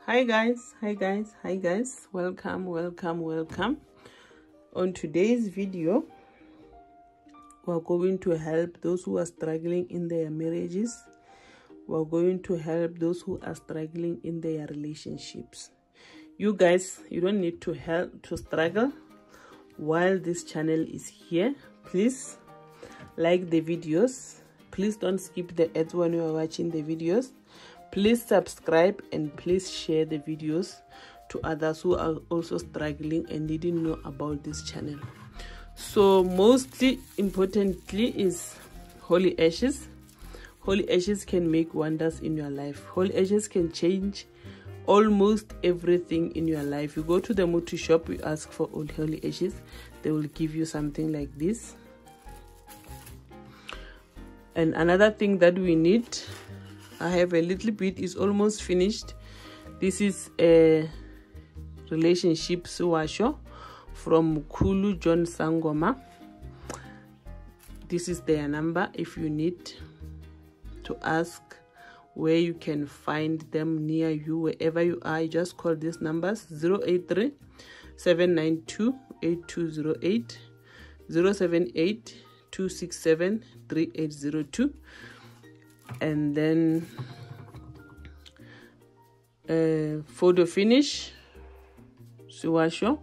Hi guys, welcome. On today's video, we're going to help those who are struggling in their marriages. We're going to help those who are struggling in their relationships. You guys, you don't need to struggle while this channel is here. Please like the videos. Please don't skip the ads when you are watching the videos. Please subscribe and please share the videos to others who are also struggling and didn't know about this channel. So mostly importantly is holy ashes. Holy ashes can make wonders in your life. Holy ashes can change almost everything in your life. You go to the Mutu shop, you ask for holy ashes, they will give you something like this. And another thing that we need, I have a little bit, is almost finished. This is a relationship suwasho from Mkhulu John Sangoma. This is their number if you need to ask where you can find them near you, wherever you are. You just call these numbers: 083 792 8208, 078 267 3802. And then photo finish suwasho.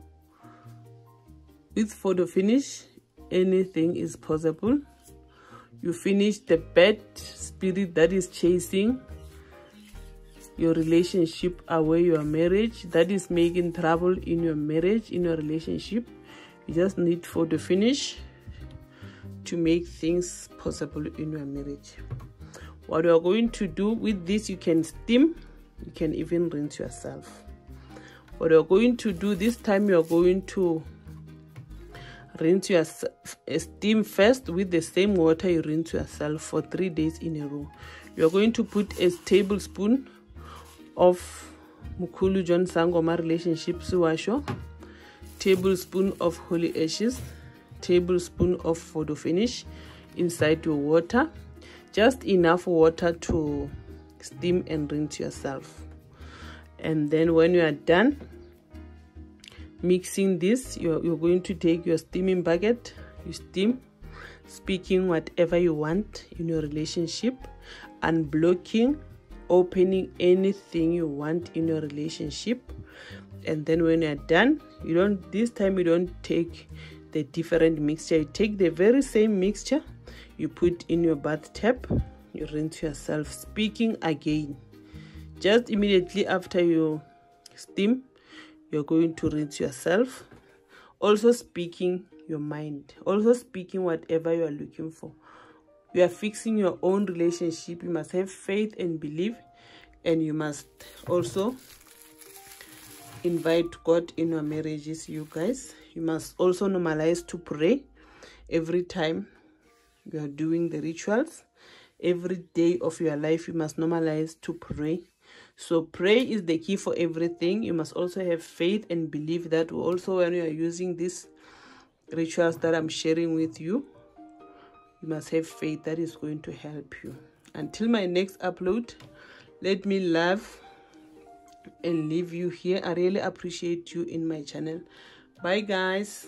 With photo finish, anything is possible. You finish the bad spirit that is chasing your relationship away, your marriage, that is making trouble in your marriage, in your relationship. You just need photo finish to make things possible in your marriage. What you are going to do with this, you can steam, you can even rinse yourself. What you are going to do this time, you are going to rinse yourself, steam first with the same water you rinse yourself for 3 days in a row. You are going to put a tablespoon of Mkhulu John Sangoma relationship suwasho, tablespoon of holy ashes, tablespoon of photo finish inside your water. Just enough water to steam and rinse yourself. And then when you are done mixing this, you're going to take your steaming bucket. You steam, speaking whatever you want in your relationship, unblocking, opening anything you want in your relationship. And then when you're done, this time you don't take the different mixture. You take the very same mixture, you put in your bathtub, you rinse yourself, speaking again. Just immediately after you steam, you're going to rinse yourself, also speaking your mind, also speaking whatever you are looking for. You are fixing your own relationship. You must have faith and belief, and you must also invite God in your marriages. You guys, you must also normalize to pray every time you are doing the rituals. Every day of your life, you must normalize to pray. So pray is the key for everything. You must also have faith and believe that also when you are using these rituals that I'm sharing with you, you must have faith that is going to help you. Until my next upload, let me love and leave you here. I really appreciate you in my channel. Bye guys.